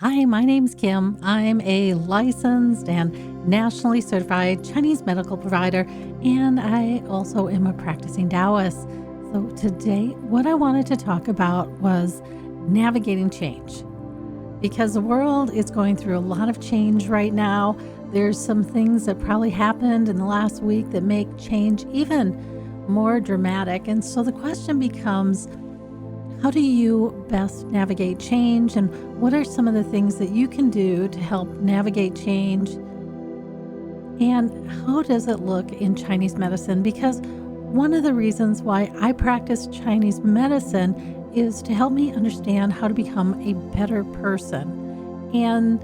Hi, my name's Kim. I'm a licensed and nationally certified Chinese medical provider, and I also am a practicing Taoist. So, today, what I wanted to talk about was navigating change because the world is going through a lot of change right now. There's some things that probably happened in the last week that make change even more dramatic. And so the question becomes, how do you best navigate change, and what are some of the things that you can do to help navigate change? And how does it look in Chinese medicine? Because one of the reasons why I practice Chinese medicine is to help me understand how to become a better person. And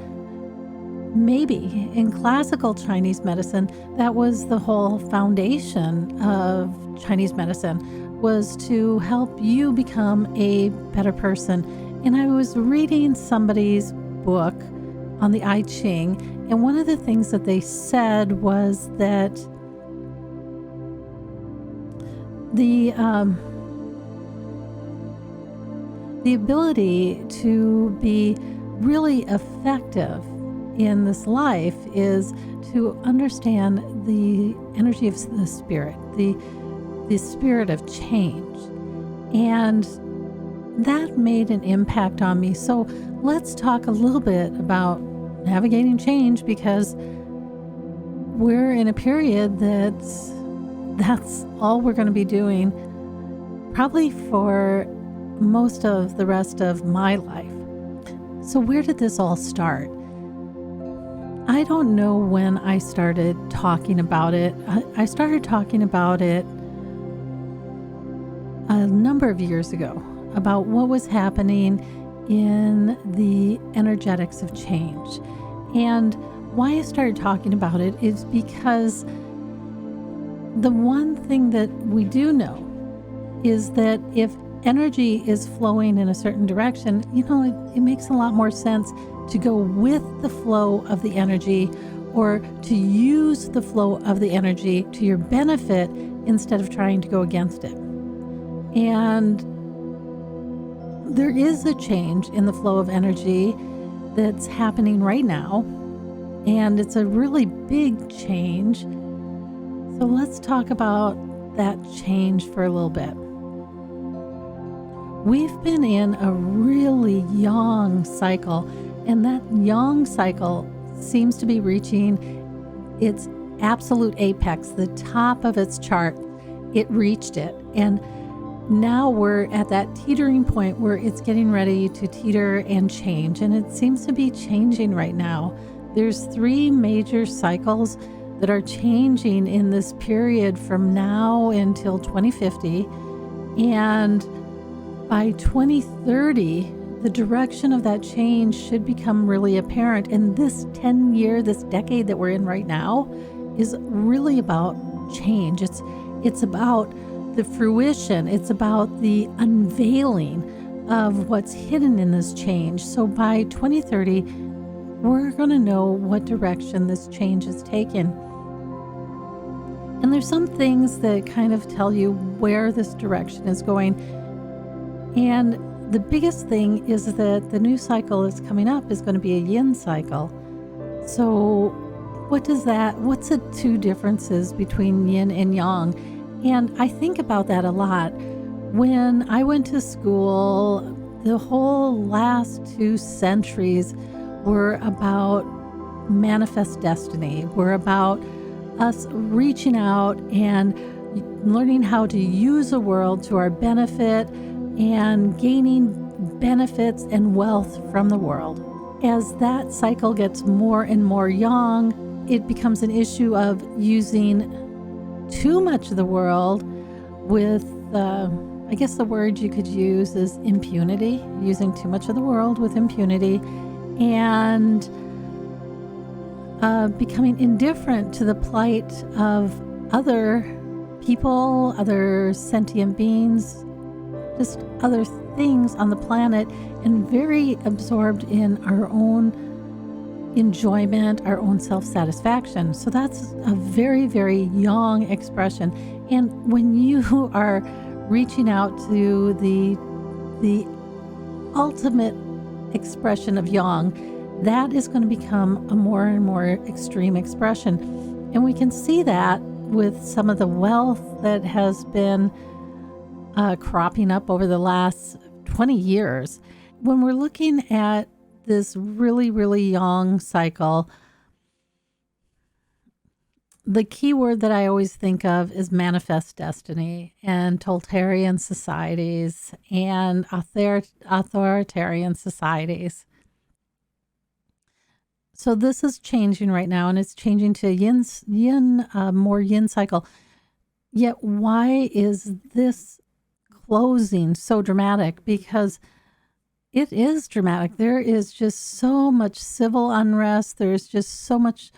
maybe in classical Chinese medicine, that was the whole foundation of Chinese medicine, was to help you become a better person. And I was reading somebody's book on the I Ching, and one of the things that they said was that the ability to be really effective in this life is to understand the energy of the spirit, the spirit of change. And that made an impact on me. So let's talk a little bit about navigating change, because we're in a period that's all we're going to be doing probably for most of the rest of my life. So where did this all start? I don't know when I started talking about it. I started talking about it a number of years ago, about what was happening in the energetics of change. And why I started talking about it is because the one thing that we do know is that if energy is flowing in a certain direction, it makes a lot more sense to go with the flow of the energy, or to use the flow of the energy to your benefit instead of trying to go against it. And there is a change in the flow of energy that's happening right now, and it's a really big change. So let's talk about that change for a little bit. We've been in a really yang cycle, and that yang cycle seems to be reaching its absolute apex, the top of its chart. It reached it, and now we're at that teetering point where it's getting ready to teeter and change, and it seems to be changing right now. There's 3 major cycles that are changing in this period from now until 2050, and by 2030, the direction of that change should become really apparent. And this decade that we're in right now is really about change. It's about the fruition. It's about the unveiling of what's hidden in this change. So by 2030, we're going to know what direction this change is taken. And there's some things that kind of tell you where this direction is going. And the biggest thing is that the new cycle is coming up is going to be a yin cycle. So what's the 2 differences between yin and yang? And I think about that a lot. When I went to school, the whole last 2 centuries were about manifest destiny. We're about us reaching out and learning how to use the world to our benefit and gaining benefits and wealth from the world. As that cycle gets more and more yang, it becomes an issue of using too much of the world with, I guess the word you could use is impunity, using too much of the world with impunity, and becoming indifferent to the plight of other people, other sentient beings, just other things on the planet, and very absorbed in our own enjoyment, our own self-satisfaction. So that's a very, very yang expression. And when you are reaching out to the ultimate expression of yang, that is going to become a more and more extreme expression. And we can see that with some of the wealth that has been cropping up over the last 20 years. When we're looking at this really, really yang cycle, the key word that I always think of is manifest destiny and totalitarian societies and authoritarian societies. So this is changing right now, and it's changing to more yin cycle. Yet why is this closing so dramatic? Because it is dramatic. There is just so much civil unrest. There's just so much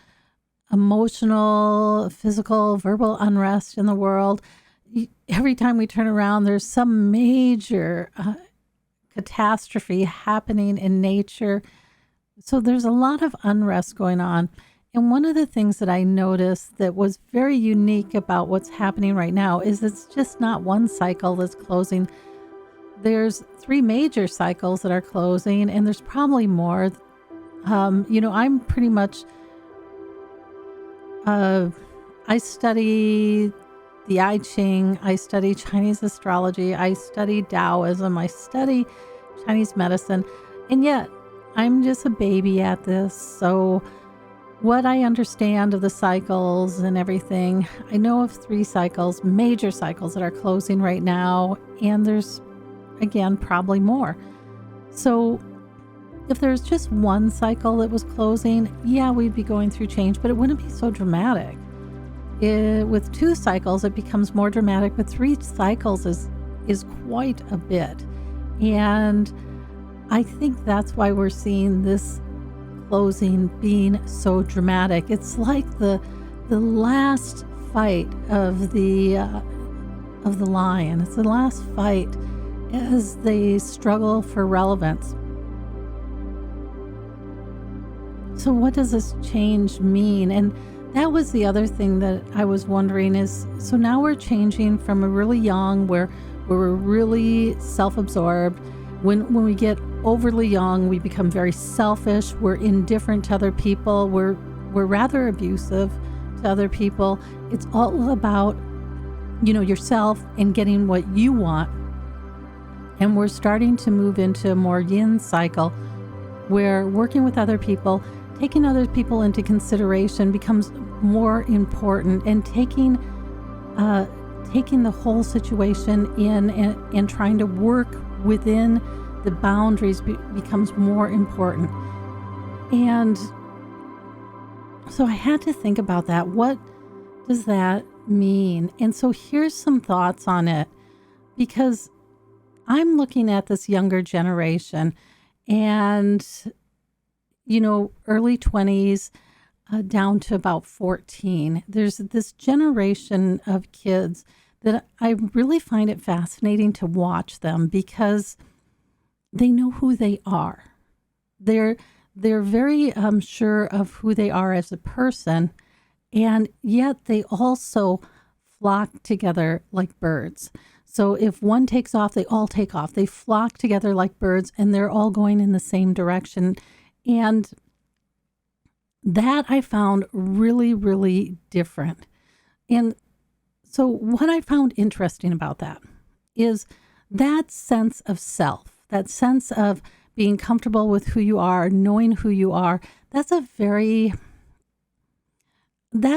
emotional, physical, verbal unrest in the world. Every time we turn around, there's some major catastrophe happening in nature. So there's a lot of unrest going on. And one of the things that I noticed that was very unique about what's happening right now is it's just not one cycle that's closing. There's 3 major cycles that are closing, and there's probably more. I'm pretty much I study the I Ching, I study Chinese astrology, I study Taoism, I study Chinese medicine, and yet I'm just a baby at this. So what I understand of the cycles and everything, I know of 3 cycles, major cycles that are closing right now, and there's, again, probably more. So if there's just one cycle that was closing, yeah, we'd be going through change, but it wouldn't be so dramatic. With 2 cycles, it becomes more dramatic, but 3 cycles is quite a bit. And I think that's why we're seeing this closing being so dramatic. It's like the last fight of the lion. It's the last fight as they struggle for relevance. So what does this change mean? And that was the other thing that I was wondering is, so now we're changing from a really yang where we're really self-absorbed. When we get overly yang, we become very selfish. We're indifferent to other people. We're rather abusive to other people. It's all about, yourself and getting what you want. And we're starting to move into a more yin cycle where working with other people, taking other people into consideration becomes more important, and taking the whole situation in and trying to work within the boundaries becomes more important. And so I had to think about that. What does that mean? And so here's some thoughts on it, because I'm looking at this younger generation and early 20s down to about 14. There's this generation of kids that I really find it fascinating to watch them because they know who they are. They're very sure of who they are as a person, and yet they also flock together like birds. So if one takes off, they all take off. They flock together like birds, and they're all going in the same direction. And that I found really, really different. And so what I found interesting about that is that sense of self, that sense of being comfortable with who you are, knowing who you are. That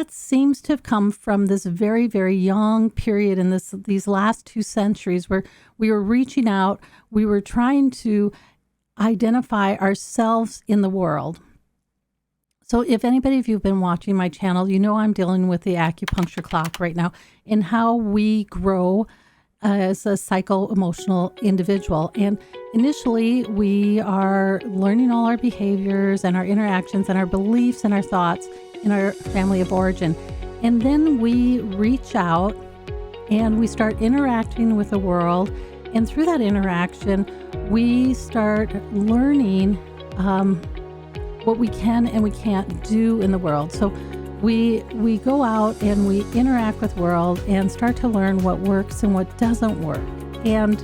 seems to have come from this very, very young period in these last 2 centuries where we were reaching out, we were trying to identify ourselves in the world. So if anybody of you have been watching my channel, I'm dealing with the acupuncture clock right now and how we grow as a psycho-emotional individual. And initially, we are learning all our behaviors and our interactions and our beliefs and our thoughts in our family of origin. And then we reach out and we start interacting with the world. And through that interaction, we start learning what we can and we can't do in the world. So we go out and we interact with the world and start to learn what works and what doesn't work. And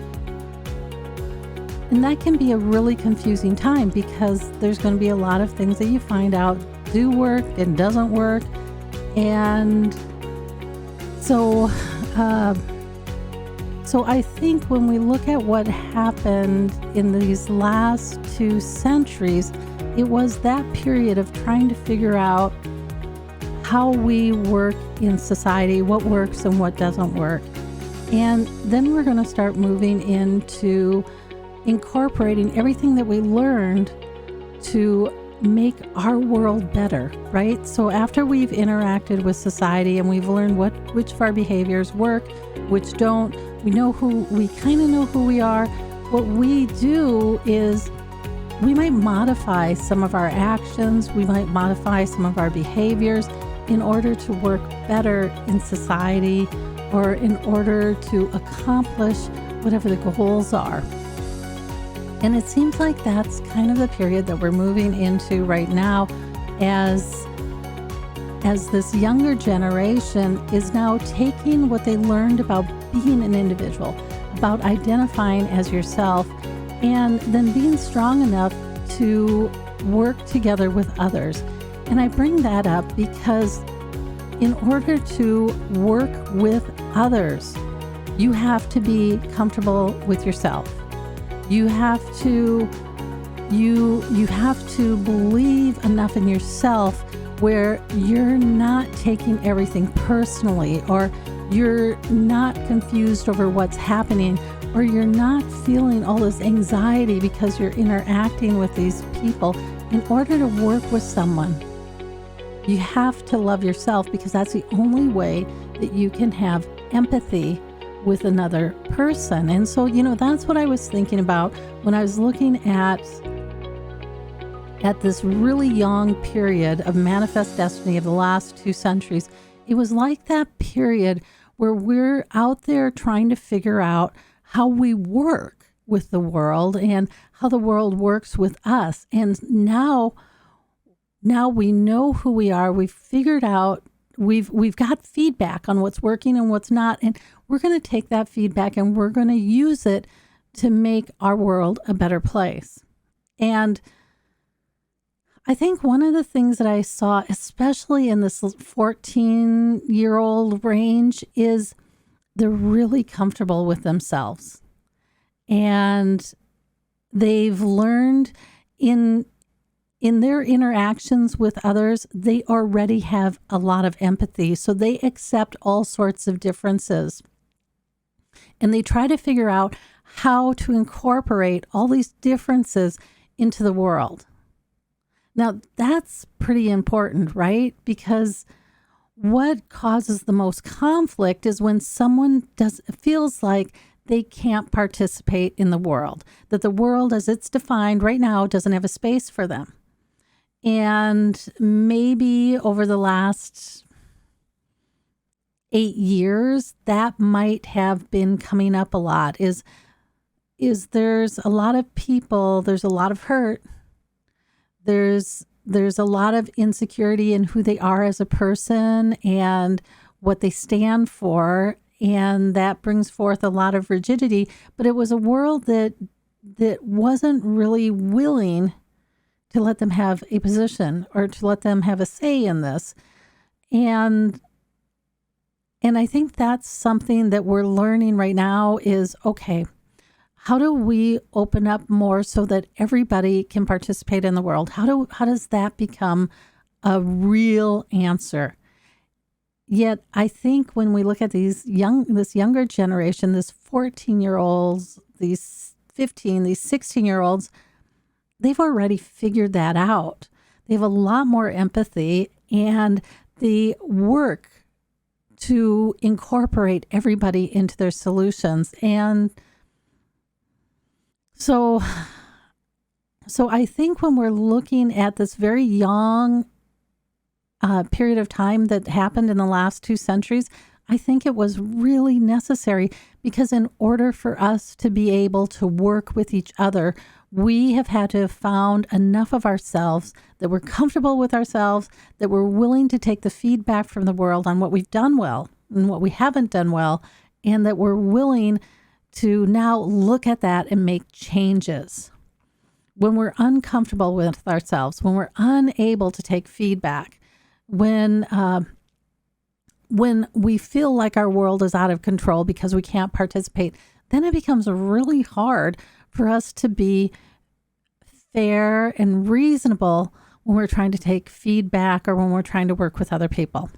And that can be a really confusing time because there's going to be a lot of things that you find out do work and doesn't work. And so, so I think when we look at what happened in these last 2 centuries, it was that period of trying to figure out how we work in society, what works and what doesn't work. And then we're going to start moving into incorporating everything that we learned to make our world better, right? So after we've interacted with society and we've learned which of our behaviors work, which don't, we kind of know who we are. What we do is we might modify some of our actions, we might modify some of our behaviors in order to work better in society or in order to accomplish whatever the goals are. And it seems like that's kind of the period that we're moving into right now as this younger generation is now taking what they learned about being an individual, about identifying as yourself, and then being strong enough to work together with others. And I bring that up because in order to work with others, you have to be comfortable with yourself. You have to believe enough in yourself where you're not taking everything personally, or you're not confused over what's happening, or you're not feeling all this anxiety because you're interacting with these people. In order to work with someone, you have to love yourself, because that's the only way that you can have empathy with another person. And so, that's what I was thinking about when I was looking at this really young period of manifest destiny of the last 2 centuries. It was like that period where we're out there trying to figure out how we work with the world and how the world works with us. And now we know who we are. We've figured out, we've got feedback on what's working and what's not. And we're going to take that feedback and we're going to use it to make our world a better place. And I think one of the things that I saw, especially in this 14-year-old range, is they're really comfortable with themselves. And they've learned in their interactions with others, they already have a lot of empathy. So they accept all sorts of differences. And they try to figure out how to incorporate all these differences into the world. Now, that's pretty important, right? Because what causes the most conflict is when someone feels like they can't participate in the world, that the world as it's defined right now doesn't have a space for them. And maybe over the last 8 years, that might have been coming up a lot, is there's a lot of people, there's a lot of hurt. There's a lot of insecurity in who they are as a person and what they stand for. And that brings forth a lot of rigidity. But it was a world that wasn't really willing to let them have a position or to let them have a say in this. And I think that's something that we're learning right now is, okay, how do we open up more so that everybody can participate in the world? How does that become a real answer? Yet I think when we look at this younger generation, this 14-year-olds, these 15, these 16-year-olds, they've already figured that out. They have a lot more empathy, and they work to incorporate everybody into their solutions. And So I think when we're looking at this very young period of time that happened in the last 2 centuries, I think it was really necessary, because in order for us to be able to work with each other, we have had to have found enough of ourselves that we're comfortable with ourselves, that we're willing to take the feedback from the world on what we've done well and what we haven't done well, and that we're willing to now look at that and make changes. When we're uncomfortable with ourselves, when we're unable to take feedback, when we feel like our world is out of control because we can't participate, then it becomes really hard for us to be fair and reasonable when we're trying to take feedback or when we're trying to work with other people.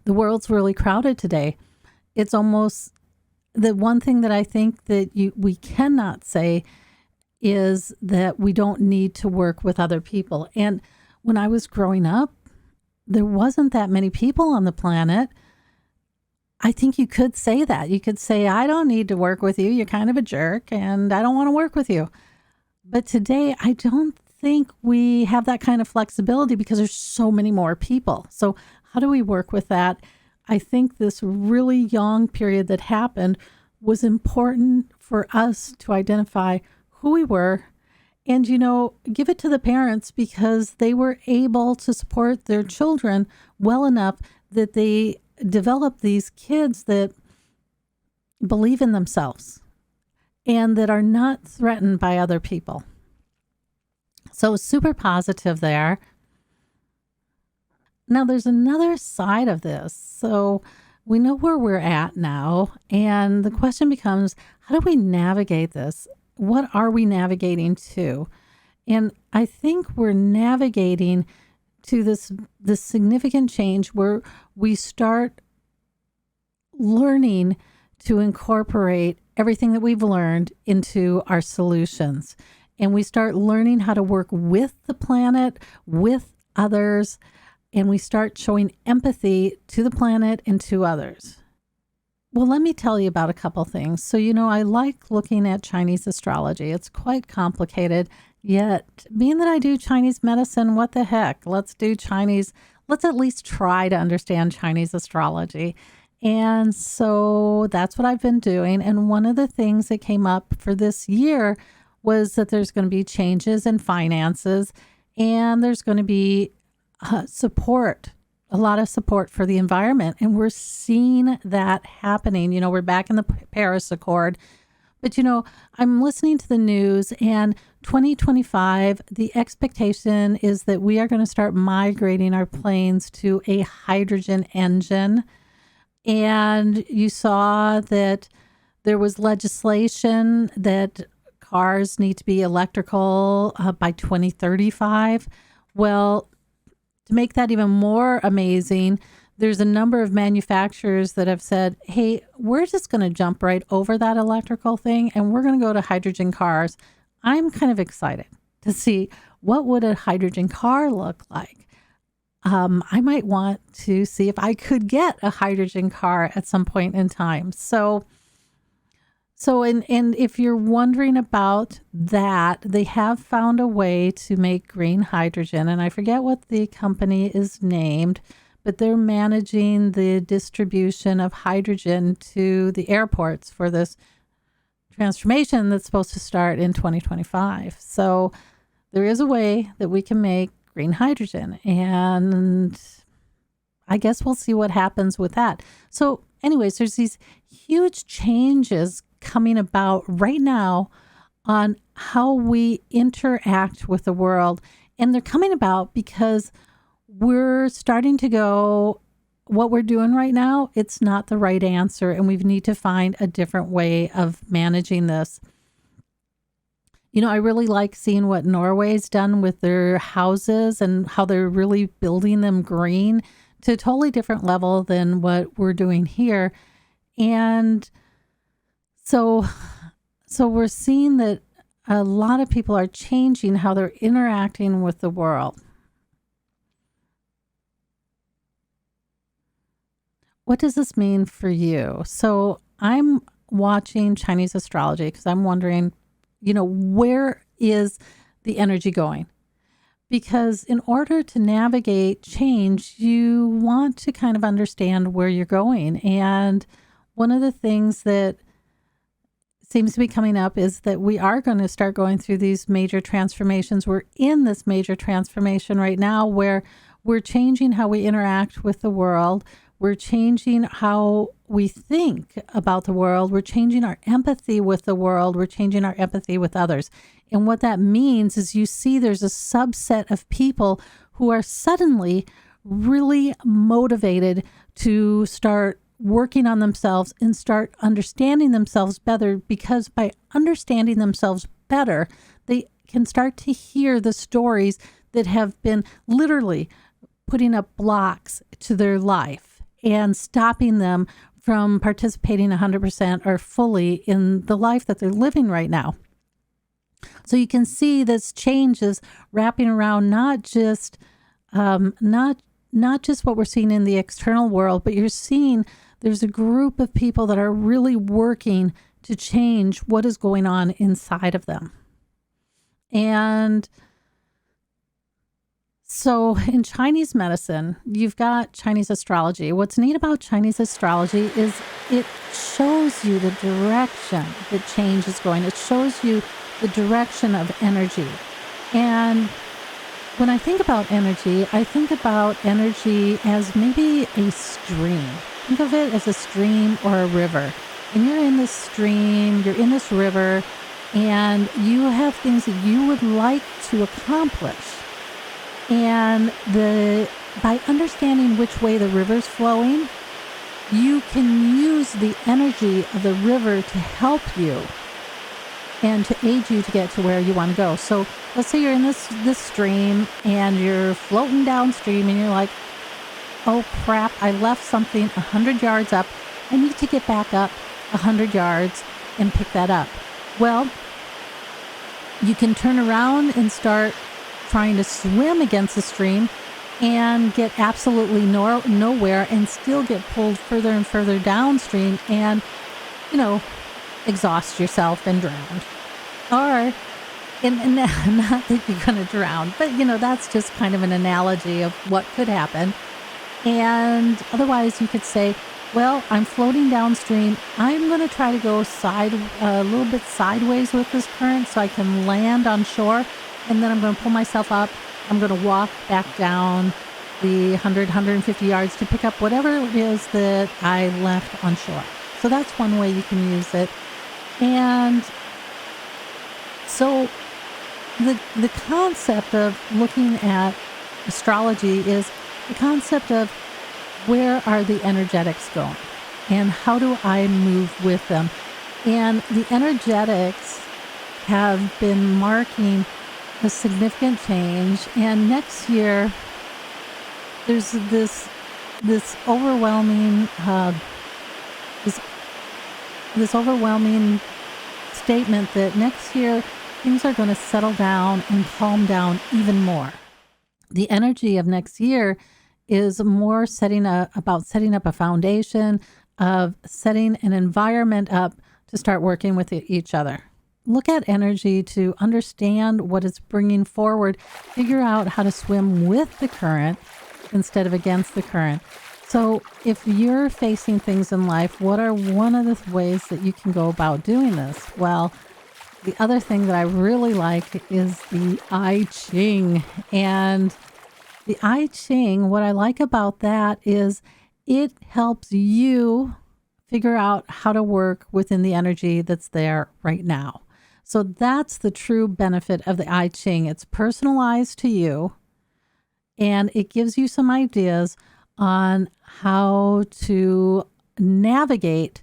The world's really crowded today. It's almost the one thing that I think that we cannot say is that we don't need to work with other people. And when I was growing up, there wasn't that many people on the planet. I think you could say that. You could say, I don't need to work with you. You're kind of a jerk and I don't want to work with you. But today, I don't think we have that kind of flexibility because there's so many more people. So how do we work with that? I think this really young period that happened was important for us to identify who we were and, give it to the parents because they were able to support their children well enough that they develop these kids that believe in themselves and that are not threatened by other people. So super positive there. Now there's another side of this. So we know where we're at now. And the question becomes, how do we navigate this? What are we navigating to? And I think we're navigating to this significant change where we start learning to incorporate everything that we've learned into our solutions. And we start learning how to work with the planet, with others, and we start showing empathy to the planet and to others. Well, let me tell you about a couple things. So, I like looking at Chinese astrology. It's quite complicated, yet being that I do Chinese medicine, what the heck? Let's at least try to understand Chinese astrology. And so that's what I've been doing. And one of the things that came up for this year was that there's going to be changes in finances and there's going to be a lot of support for the environment. And we're seeing that happening. We're back in the Paris Accord. But, I'm listening to the news and 2025, the expectation is that we are going to start migrating our planes to a hydrogen engine. And you saw that there was legislation that cars need to be electrical by 2035. Well, to make that even more amazing, there's a number of manufacturers that have said, hey, we're just going to jump right over that electrical thing and we're going to go to hydrogen cars. I'm kind of excited to see what would a hydrogen car look like. I might want to see if I could get a hydrogen car at some point in time. So if you're wondering about that, they have found a way to make green hydrogen, and I forget what the company is named, but they're managing the distribution of hydrogen to the airports for this transformation that's supposed to start in 2025. So there is a way that we can make green hydrogen, and I guess we'll see what happens with that. So anyways, there's these huge changes coming about right now on how we interact with the world. And they're coming about because we're starting to go, what we're doing right now, it's not the right answer. And we need to find a different way of managing this. I really like seeing what Norway's done with their houses and how they're really building them green to a totally different level than what we're doing here. And so we're seeing that a lot of people are changing how they're interacting with the world. What does this mean for you? So I'm watching Chinese astrology because I'm wondering, where is the energy going? Because in order to navigate change, you want to kind of understand where you're going. And one of the things that seems to be coming up is that we are going to start going through these major transformations. We're in this major transformation right now where we're changing how we interact with the world. We're changing how we think about the world. We're changing our empathy with the world. We're changing our empathy with others. And what that means is you see there's a subset of people who are suddenly really motivated to start working on themselves and start understanding themselves better, because by understanding themselves better, they can start to hear the stories that have been literally putting up blocks to their life and stopping them from participating 100% or fully in the life that they're living right now. So you can see this change is wrapping around not just what we're seeing in the external world, but you're seeing there's a group of people that are really working to change what is going on inside of them. And so in Chinese medicine, you've got Chinese astrology. What's neat about Chinese astrology is it shows you the direction that change is going. It shows you the direction of energy. And when I think about energy, I think about energy as maybe a stream. Think of it as a stream or a river. And you're in this stream, you're in this river, and you have things that you would like to accomplish. And by understanding which way the river's flowing, you can use the energy of the river to help you and to aid you to get to where you want to go. So let's say you're in this stream and you're floating downstream and you're like, oh crap, I left something 100 yards up. I need to get back up 100 yards and pick that up. Well, you can turn around and start trying to swim against the stream and get absolutely nowhere and still get pulled further and further downstream and, exhaust yourself and drown. Or, and not that you're going to drown, but, that's just kind of an analogy of what could happen. And otherwise you could say, well, I'm floating downstream. I'm going to try to go a little bit sideways with this current so I can land on shore. And then I'm going to pull myself up. I'm going to walk back down the 100, 150 yards to pick up whatever it is that I left on shore. So that's one way you can use it. And so the concept of looking at astrology is the concept of where are the energetics going and how do I move with them? And the energetics have been marking a significant change. And next year, there's this overwhelming this overwhelming statement that next year things are going to settle down and calm down even more. The energy of next year is more about setting up a foundation, of setting an environment up to start working with each other. Look at energy to understand what it's bringing forward. Figure out how to swim with the current instead of against the current. So if you're facing things in life, what are one of the ways that you can go about doing this? Well, the other thing that I really like is the I Ching. And the I Ching, what I like about that is it helps you figure out how to work within the energy that's there right now. So that's the true benefit of the I Ching. It's personalized to you, and it gives you some ideas on how to navigate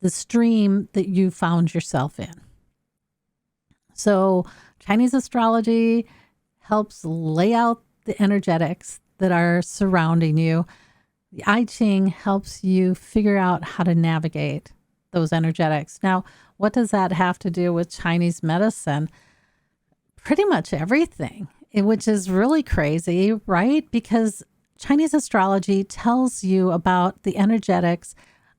the stream that you found yourself in. So Chinese astrology helps lay out the energetics that are surrounding you. The I Ching helps you figure out how to navigate those energetics. Now, what does that have to do with Chinese medicine? Pretty much everything, which is really crazy, right? Because Chinese astrology tells you about the energetics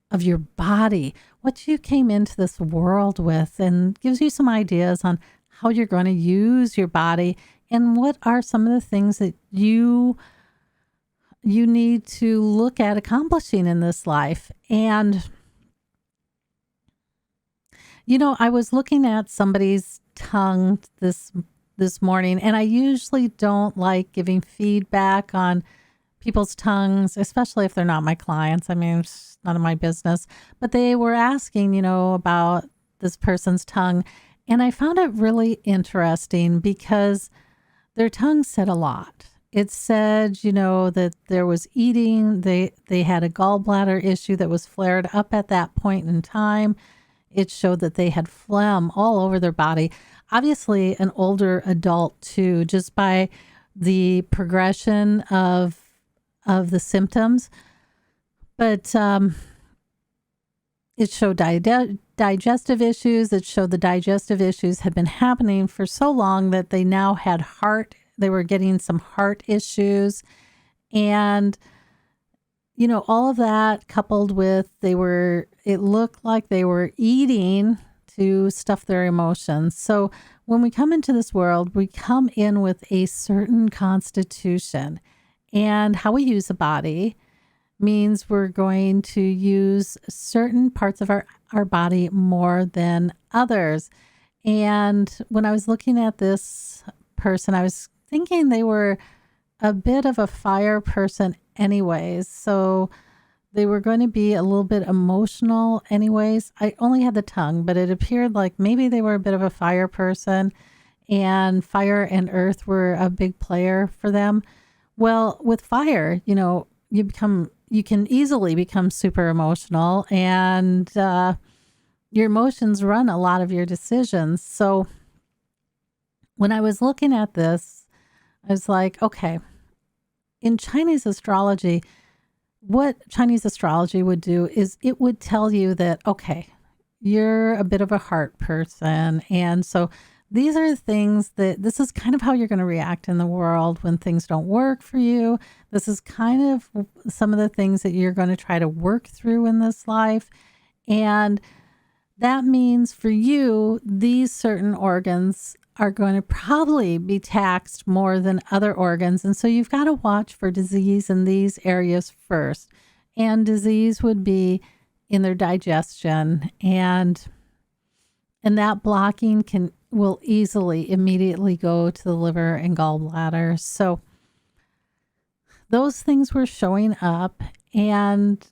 of your body, what you came into this world with, and gives you some ideas on how you're going to use your body and what are some of the things that you need to look at accomplishing in this life. And I was looking at somebody's tongue this morning, and I usually don't like giving feedback on people's tongues, especially if they're not my clients. I mean, it's none of my business. But they were asking, about this person's tongue. And I found it really interesting because their tongue said a lot. It said, that there was eating. They had a gallbladder issue that was flared up at that point in time. It showed that they had phlegm all over their body. Obviously, an older adult too, just by the progression of the symptoms. But it showed digestive issues. It showed the digestive issues had been happening for so long that they now had they were getting some heart issues. And, all of that coupled with it looked like they were eating to stuff their emotions. So when we come into this world, we come in with a certain constitution, and how we use the body means we're going to use certain parts of our body more than others. And when I was looking at this person, I was thinking they were a bit of a fire person anyways. So they were going to be a little bit emotional anyways. I only had the tongue, but it appeared like maybe they were a bit of a fire person, and fire and earth were a big player for them. Well, with fire, you can easily become super emotional, and your emotions run a lot of your decisions. So when I was looking at this, I was like, okay, in Chinese astrology, what Chinese astrology would do is it would tell you that, okay, you're a bit of a heart person. And so these are things this is kind of how you're going to react in the world when things don't work for you. This is kind of some of the things that you're going to try to work through in this life. And that means for you, these certain organs are going to probably be taxed more than other organs. And so you've got to watch for disease in these areas first. And disease would be in their digestion. And that blocking will easily immediately go to the liver and gallbladder. So those things were showing up. And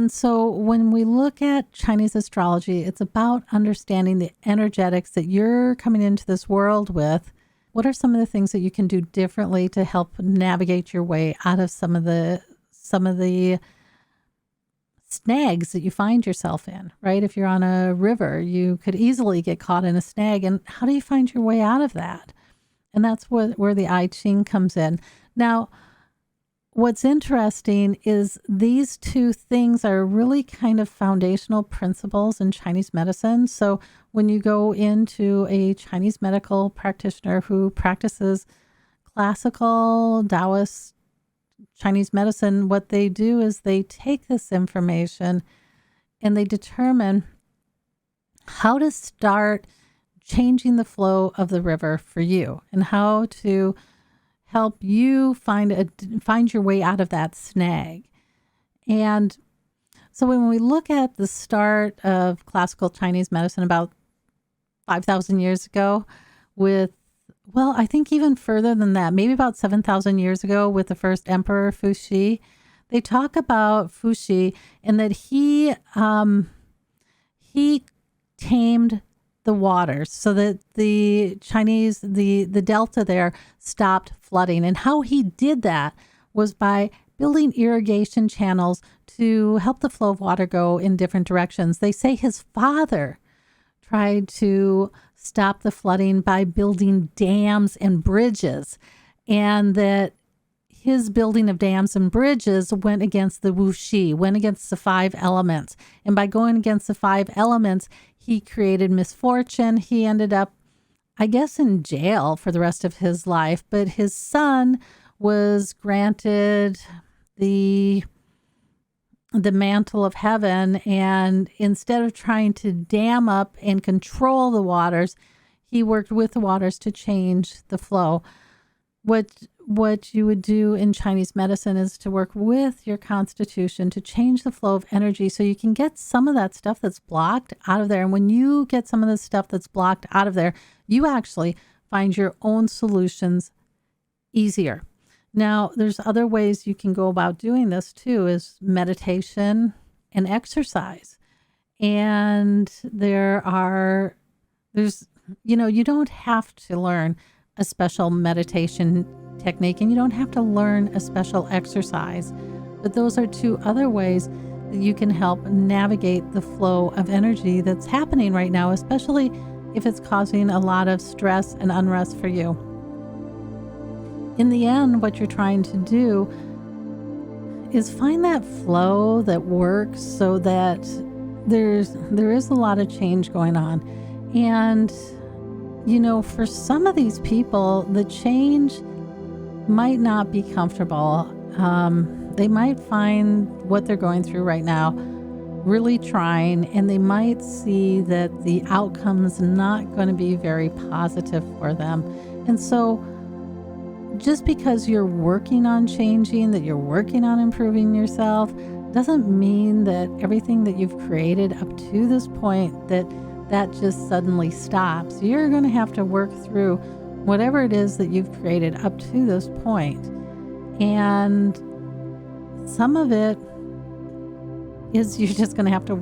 so when we look at Chinese astrology, it's about understanding the energetics that you're coming into this world with. What are some of the things that you can do differently to help navigate your way out of some of the snags that you find yourself in, right? If you're on a river, you could easily get caught in a snag. And how do you find your way out of that? And that's where the I Ching comes in. Now, what's interesting is these two things are really kind of foundational principles in Chinese medicine. So when you go into a Chinese medical practitioner who practices classical Taoist Chinese medicine, what they do is they take this information and they determine how to start changing the flow of the river for you and how to help you find your way out of that snag. And so when we look at the start of classical Chinese medicine about 5,000 years ago I think even further than that, maybe about 7,000 years ago with the first emperor Fuxi, they talk about Fuxi and that he tamed the waters so that the delta there stopped flooding. And how he did that was by building irrigation channels to help the flow of water go in different directions. They say his father tried to stop the flooding by building dams and bridges, and that his building of dams and bridges went against the wuxi, went against the five elements. And by going against the five elements, he created misfortune. He ended up, I guess, in jail for the rest of his life. But his son was granted the mantle of heaven. And instead of trying to dam up and control the waters, he worked with the waters to change the flow. What you would do in Chinese medicine is to work with your constitution to change the flow of energy so you can get some of that stuff that's blocked out of there. And when you get some of the stuff that's blocked out of there, you actually find your own solutions easier. Now, there's other ways you can go about doing this too, is meditation and exercise. And there's, you don't have to learn a special meditation technique and you don't have to learn a special exercise. But those are two other ways that you can help navigate the flow of energy that's happening right now, especially if it's causing a lot of stress and unrest for you. In the end, what you're trying to do is find that flow that works so that there is a lot of change going on. And, for some of these people, the change might not be comfortable. They might find what they're going through right now really trying, and they might see that the outcome's not going to be very positive for them. And so just because you're working on changing, that you're working on improving yourself, doesn't mean that everything that you've created up to this point, that just suddenly stops. You're going to have to work through whatever it is that you've created up to this point. And some of it is you're just going to have to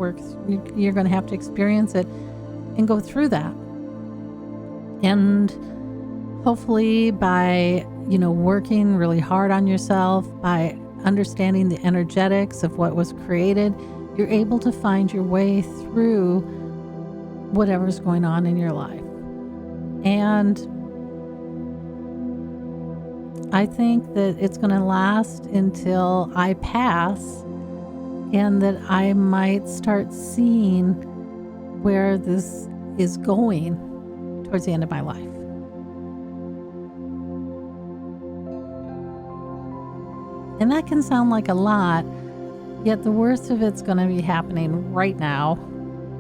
you're going to have to experience it and go through that. And hopefully by, working really hard on yourself, by understanding the energetics of what was created, you're able to find your way through whatever's going on in your life. And I think that it's going to last until I pass, and that I might start seeing where this is going towards the end of my life. And that can sound like a lot, yet the worst of it's going to be happening right now.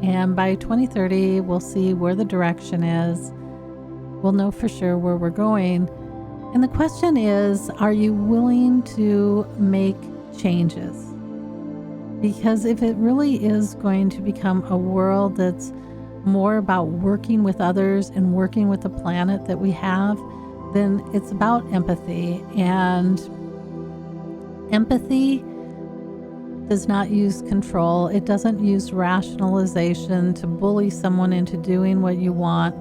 And by 2030, we'll see where the direction is. We'll know for sure where we're going. And the question is, are you willing to make changes? Because if it really is going to become a world that's more about working with others and working with the planet that we have, then it's about empathy. And empathy does not use control. It doesn't use rationalization to bully someone into doing what you want.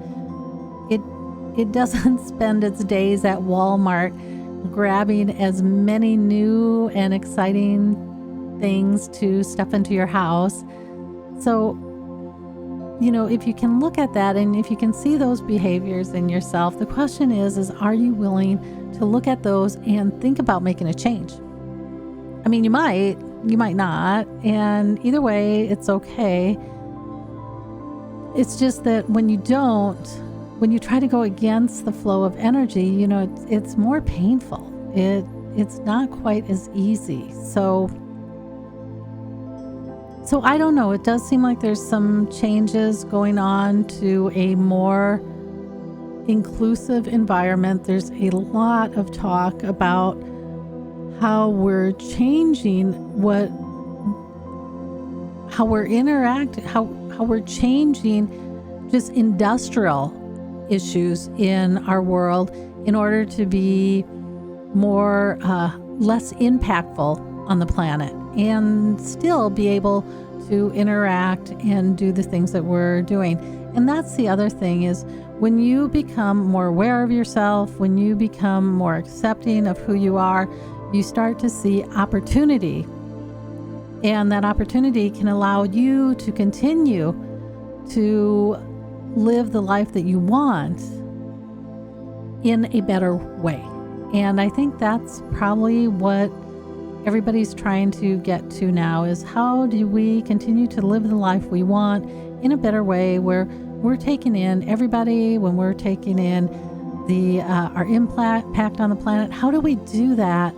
It doesn't spend its days at Walmart grabbing as many new and exciting things to stuff into your house. So, if you can look at that and if you can see those behaviors in yourself, the question is are you willing to look at those and think about making a change? I mean, you might not, and either way, it's okay. It's just that when you try to go against the flow of energy, it's more painful. It's not quite as easy. So I don't know. It does seem like there's some changes going on to a more inclusive environment. There's a lot of talk about how we're changing how we're interacting, how we're changing just industrial issues in our world in order to be more less impactful on the planet and still be able to interact and do the things that we're doing. And that's the other thing, is when you become more aware of yourself, when you become more accepting of who you are, you start to see opportunity. And that opportunity can allow you to continue to live the life that you want in a better way. And I think that's probably what everybody's trying to get to now, is how do we continue to live the life we want in a better way, where we're taking in everybody, when we're taking in our impact on the planet. How do we do that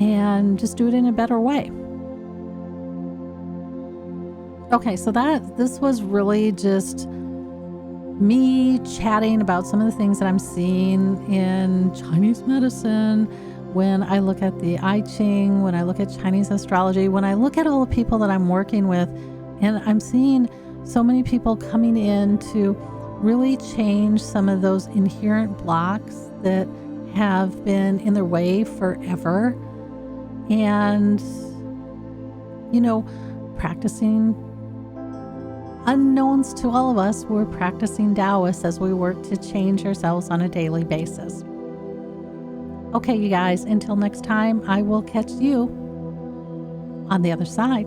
and just do it in a better way? Okay, so this was really just me chatting about some of the things that I'm seeing in Chinese medicine, when I look at the I Ching, when I look at Chinese astrology, when I look at all the people that I'm working with, and I'm seeing so many people coming in to really change some of those inherent blocks that have been in their way forever. And, practicing, unknowns to all of us, we're practicing Taoists as we work to change ourselves on a daily basis. Okay, you guys, until next time, I will catch you on the other side.